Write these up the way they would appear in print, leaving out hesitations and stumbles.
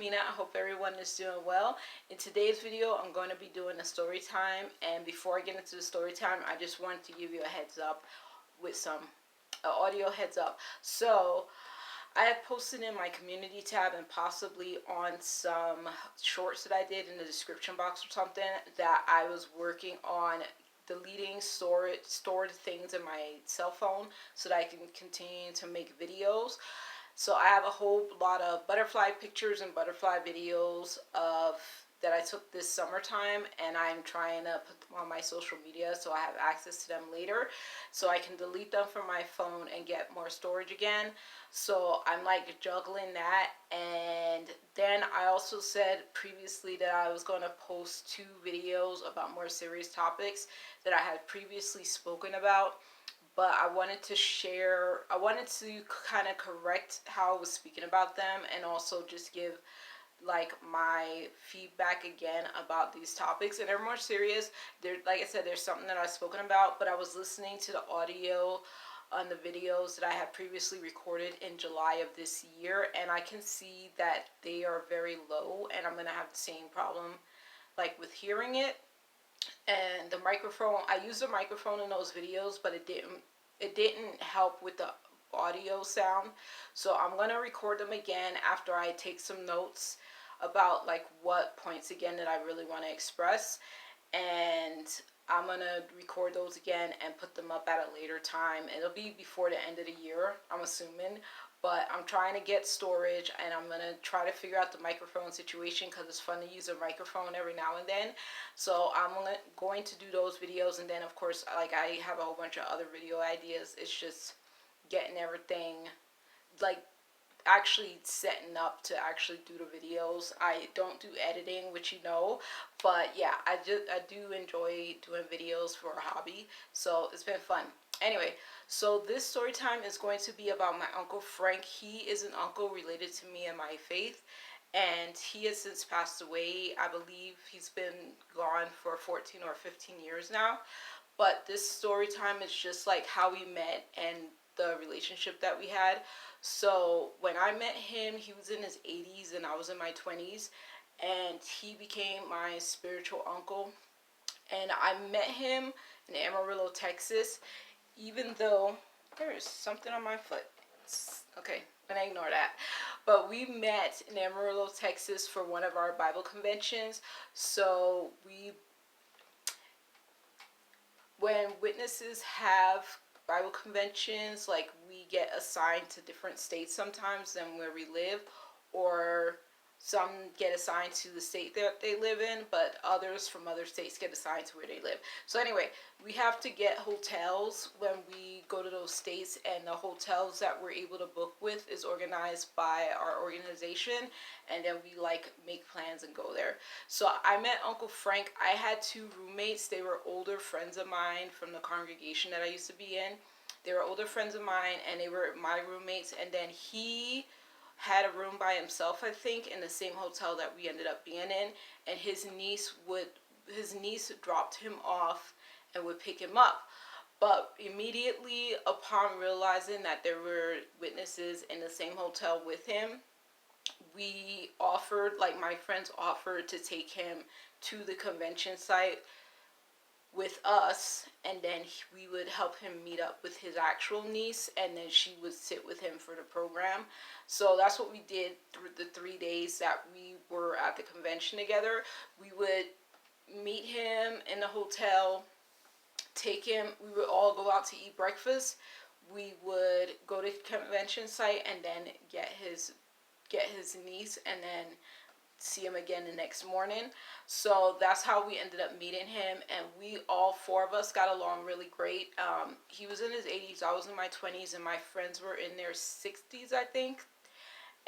Tamina. I hope everyone is doing well. In today's video, I'm going to be doing a story time. And before I get into the story time, I just wanted to give you a heads up with some audio heads up. So, I have posted in my community tab and possibly on some shorts that I did in the description box or something that I was working on deleting stored things in my cell phone so that I can continue to make videos. So I have a whole lot of butterfly pictures and butterfly videos that I took this summertime, and I'm trying to put them on my social media so I have access to them later, so I can delete them from my phone and get more storage again. So I'm like juggling that. And then I also said previously that I was going to post 2 videos about more serious topics that I had previously spoken about, but I wanted to kind of correct how I was speaking about them, and also just give like my feedback again about these topics. And they're more serious. They're, like I said, there's something that I've spoken about, but I was listening to the audio on the videos that I had previously recorded in July of this year, and I can see that they are very low, and I'm gonna have the same problem like with hearing it. And the microphone, I used a microphone in those videos, but it didn't help with the audio sound. So I'm gonna record them again after I take some notes about like what points again that I really want to express, and I'm gonna record those again and put them up at a later time. It'll be before the end of the year, I'm assuming, but I'm trying to get storage, and I'm gonna try to figure out the microphone situation because it's fun to use a microphone every now and then. So I'm going to do those videos, and then of course, like, I have a whole bunch of other video ideas. It's just getting everything like actually setting up to actually do the videos. I don't do editing, which you know, but yeah, I do enjoy doing videos for a hobby, so it's been fun. Anyway, so this story time is going to be about my Uncle Frank. He is an uncle related to me and my faith, and he has since passed away. I believe he's been gone for 14 or 15 years now. But this story time is just like how we met and the relationship that we had. So when I met him, he was in his 80s and I was in my 20s, and he became my spiritual uncle. And I met him in Amarillo, Texas, even though there is something on my foot. Okay, I'm gonna ignore that. But we met in Amarillo, Texas for one of our Bible conventions. So when witnesses have Bible conventions, like, we get assigned to different states sometimes than where we live, or some get assigned to the state that they live in, but others from other states get assigned to where they live. So anyway, we have to get hotels when we go to those states, and the hotels that we're able to book with is organized by our organization, and then we like make plans and go there. So I met Uncle Frank. I had 2 roommates. They were older friends of mine from the congregation that I used to be in. They were older friends of mine, and they were my roommates. And then he had a room by himself, I think, in the same hotel that we ended up being in. And his niece dropped him off and would pick him up. But immediately upon realizing that there were witnesses in the same hotel with him, my friends offered to take him to the convention site with us, and then we would help him meet up with his actual niece, and then she would sit with him for the program. So that's what we did through the 3 days that we were at the convention together. We would meet him in the hotel, we would all go out to eat breakfast. We would go to the convention site and then get his niece, and then see him again the next morning. So that's how we ended up meeting him, and we all 4 of us got along really great. He was in his 80s, I was in my 20s, and my friends were in their 60s, I think.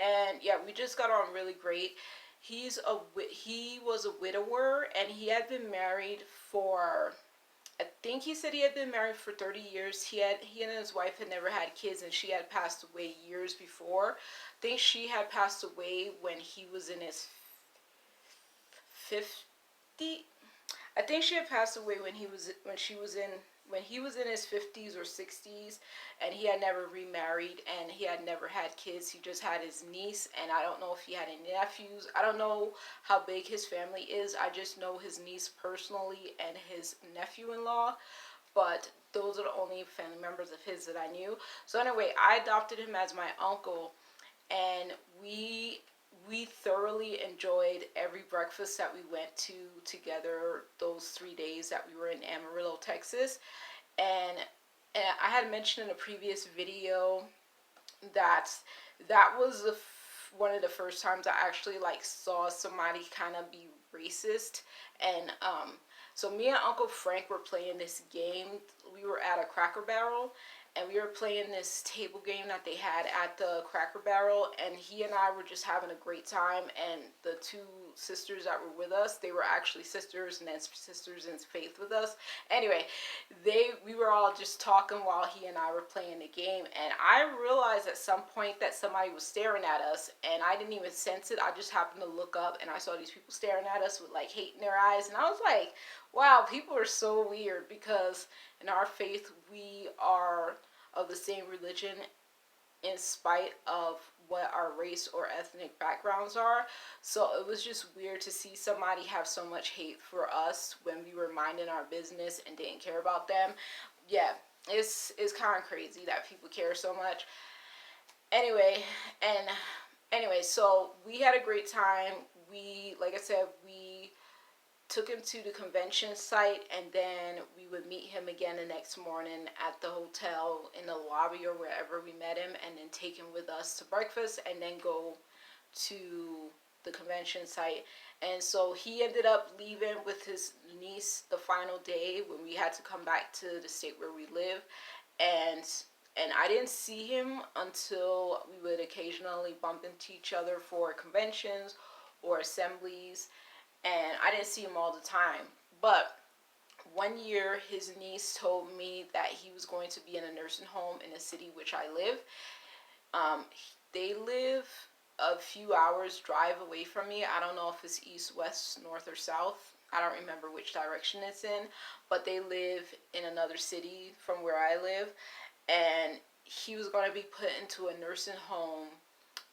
And yeah, we just got on really great. He was a widower, and he had been married for, I think he said he had been married for 30 years. He and his wife had never had kids, and she had passed away years before. I think she had passed away when he was in his 50. I think she had passed away when she was in when he was in his 50s or 60s, and he had never remarried and he had never had kids. He just had his niece, and I don't know if he had any nephews. I don't know how big his family is. I just know his niece personally and his nephew-in-law, but those are the only family members of his that I knew. So anyway, I adopted him as my uncle, and we thoroughly enjoyed every breakfast that we went to together those 3 days that we were in Amarillo, Texas. And, and I had mentioned in a previous video that that was one of the first times I actually like saw somebody kind of be racist. And so me and Uncle Frank were playing this game. We were at a Cracker Barrel, and we were playing this table game that they had at the Cracker Barrel, and he and I were just having a great time. And the two sisters that were with us, they were actually sisters and then sisters in faith with us. Anyway, we were all just talking while he and I were playing the game, and I realized at some point that somebody was staring at us, and I didn't even sense it. I just happened to look up, and I saw these people staring at us with like hate in their eyes, and I was like, wow, people are so weird, because in our faith we are of the same religion in spite of what our race or ethnic backgrounds are. So it was just weird to see somebody have so much hate for us when we were minding our business and didn't care about them. Yeah, it's kind of crazy that people care so much. Anyway, and anyway, so we had a great time. We, like I said, we took him to the convention site, and then we would meet him again the next morning at the hotel in the lobby or wherever we met him, and then take him with us to breakfast and then go to the convention site. And so he ended up leaving with his niece the final day when we had to come back to the state where we live. And I didn't see him until we would occasionally bump into each other for conventions or assemblies, and I didn't see him all the time. But one year, his niece told me that he was going to be in a nursing home in the city which I live. They live a few hours drive away from me. I don't know if it's east, west, north, or south. I don't remember which direction it's in, but they live in another city from where I live, and he was going to be put into a nursing home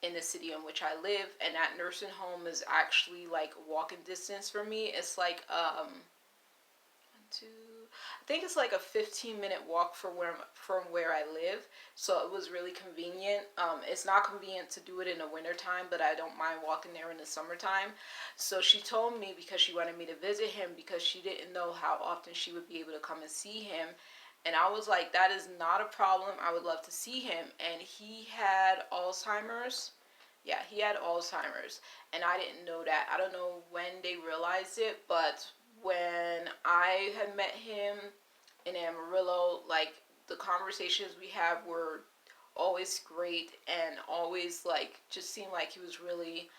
in the city in which I live, and that nursing home is actually like walking distance for me. It's like I think it's like a 15-minute walk from where I live, so it was really convenient. It's not convenient to do it in the wintertime, but I don't mind walking there in the summertime. So she told me, because she wanted me to visit him, because she didn't know how often she would be able to come and see him. And I was like, that is not a problem. I would love to see him. And he had Alzheimer's. Yeah, he had Alzheimer's. And I didn't know that. I don't know when they realized it, but when I had met him in Amarillo, like, the conversations we had were always great, and always like just seemed like he was really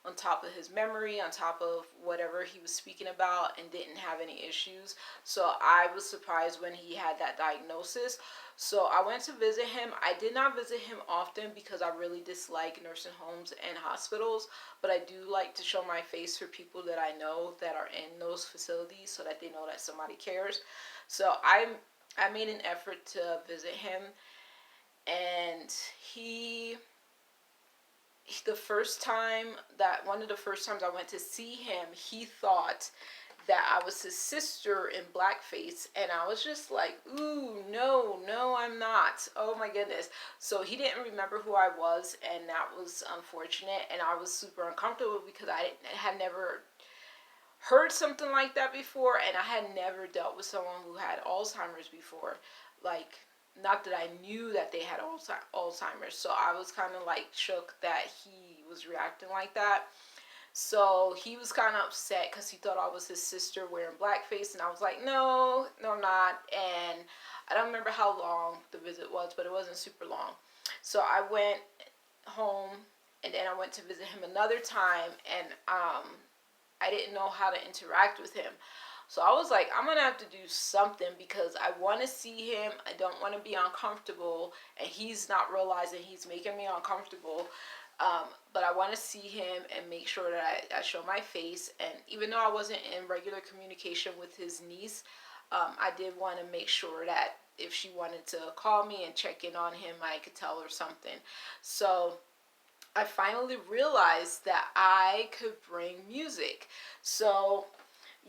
on top of his memory, on top of whatever he was speaking about, and didn't have any issues. So I was surprised when he had that diagnosis. So I went to visit him. I did not visit him often because I really dislike nursing homes and hospitals, but I do like to show my face for people that I know that are in those facilities, so that they know that somebody cares. So I made an effort to visit him, and one of the first times I went to see him, he thought that I was his sister in blackface, and I was just like, ooh, no, I'm not. Oh my goodness. So he didn't remember who I was, and that was unfortunate, and I was super uncomfortable because I had never heard something like that before, and I had never dealt with someone who had Alzheimer's before. Like, not that I knew that they had Alzheimer's, so I was kind of like shook that he was reacting like that. So he was kind of upset because he thought I was his sister wearing blackface, and I was like, no, I'm not. And I don't remember how long the visit was, but it wasn't super long. So I went home, and then I went to visit him another time, and I didn't know how to interact with him. So I was like, I'm going to have to do something, because I want to see him. I don't want to be uncomfortable, and he's not realizing he's making me uncomfortable. But I want to see him and make sure that I show my face. And even though I wasn't in regular communication with his niece, I did want to make sure that if she wanted to call me and check in on him, I could tell her something. So I finally realized that I could bring music. So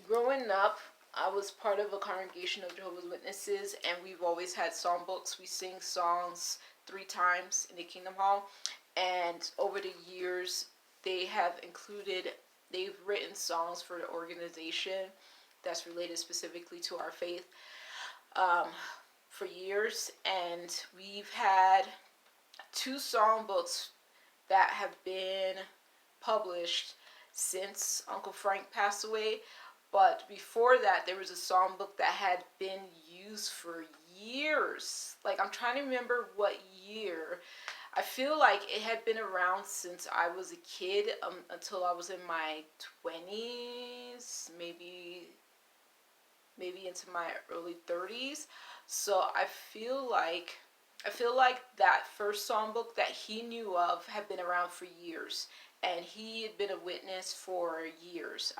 growing up, I was part of a congregation of Jehovah's Witnesses, and we've always had songbooks. We sing songs 3 times in the Kingdom Hall, and over the years, they have included, they've written songs for the organization that's related specifically to our faith um, for years, and we've had 2 songbooks that have been published since Uncle Frank passed away. But before that, there was a songbook that had been used for years. Like, I'm trying to remember what year. I feel like it had been around since I was a kid, until I was in my 20s, maybe into my early 30s. So I feel like that first songbook that he knew of had been around for years, and he had been a witness for years.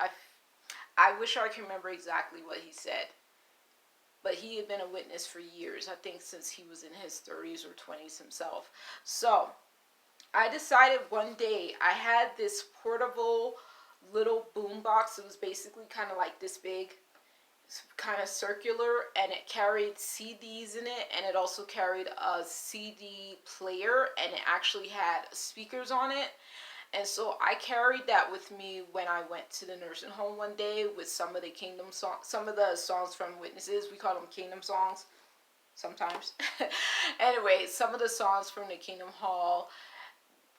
I wish I could remember exactly what he said, but he had been a witness for years. I think since he was in his 30s or 20s himself. So I decided one day, I had this portable little boom box. It was basically kind of like this big, kind of circular, and it carried CDs in it, and it also carried a CD player, and it actually had speakers on it. And so I carried that with me when I went to the nursing home one day with some of the Kingdom songs, some of the songs from Witnesses. We call them Kingdom songs sometimes. Anyway, some of the songs from the Kingdom Hall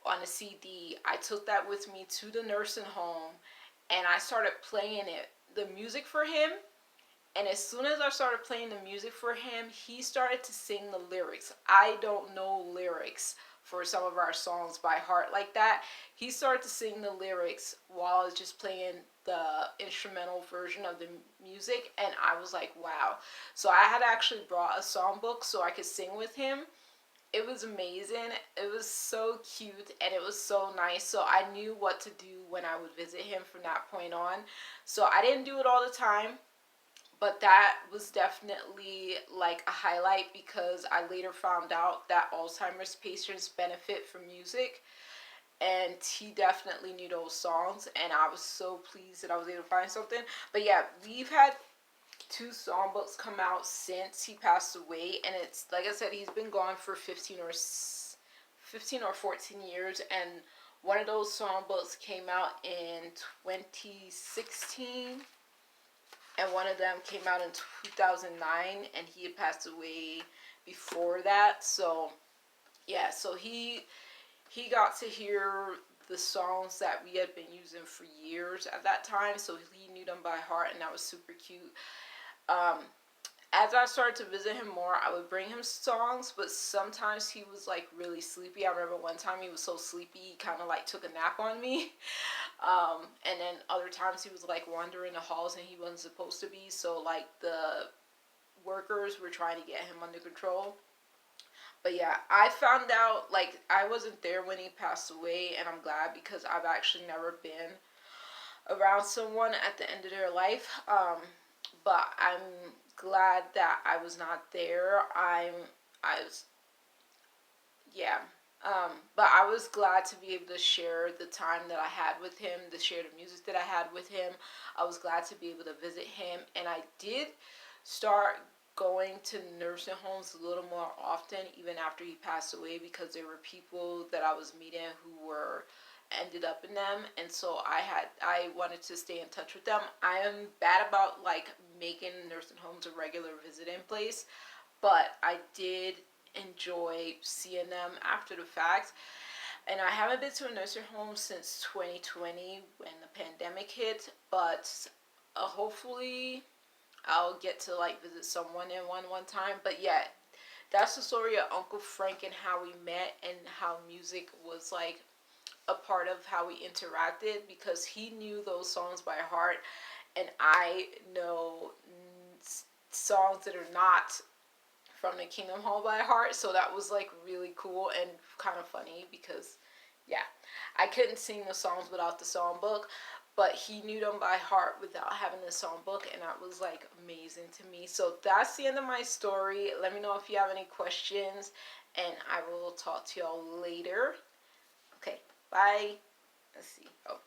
on a CD. I took that with me to the nursing home, and I started playing the music for him. And as soon as I started playing the music for him, he started to sing the lyrics. I don't know lyrics for some of our songs by heart like that. He started to sing the lyrics while I was just playing the instrumental version of the music, and I was like, wow. So I had actually brought a songbook so I could sing with him. It was amazing. It was so cute, and it was so nice. So I knew what to do when I would visit him from that point on. So I didn't do it all the time, but that was definitely like a highlight, because I later found out that Alzheimer's patients benefit from music, and he definitely knew those songs, and I was so pleased that I was able to find something. But yeah, we've had 2 songbooks come out since he passed away, and it's like I said, he's been gone for 15 or 14 years, and one of those songbooks came out in 2016, and one of them came out in 2009, and he had passed away before that. So yeah, so he got to hear the songs that we had been using for years at that time, so he knew them by heart, and that was super cute. um, as I started to visit him more, I would bring him songs, but sometimes he was like really sleepy. I remember one time he was so sleepy, he kind of like took a nap on me. And then other times he was like wandering the halls, and he wasn't supposed to be. So like the workers were trying to get him under control. But yeah, I found out, like, I wasn't there when he passed away, and I'm glad, because I've actually never been around someone at the end of their life. But I'm glad that I was not there. I was, yeah. But I was glad to be able to share the time that I had with him, to share the music that I had with him. I was glad to be able to visit him, and I did start going to nursing homes a little more often, even after he passed away, because there were people that I was meeting who were ended up in them, and so I wanted to stay in touch with them. I am bad about like making nursing homes a regular visiting place, but I did enjoy seeing them after the fact. And I haven't been to a nursing home since 2020 when the pandemic hit, but hopefully I'll get to like visit someone in one time. But yeah, that's the story of Uncle Frank and how we met, and how music was like a part of how we interacted, because he knew those songs by heart, and I know songs that are not from the Kingdom Hall by heart. So that was like really cool and kind of funny, because yeah, I couldn't sing the songs without the songbook, but he knew them by heart without having the songbook, and that was like amazing to me. So that's the end of my story. Let me know if you have any questions, and I will talk to y'all later. Okay, bye. Let's see. Oh.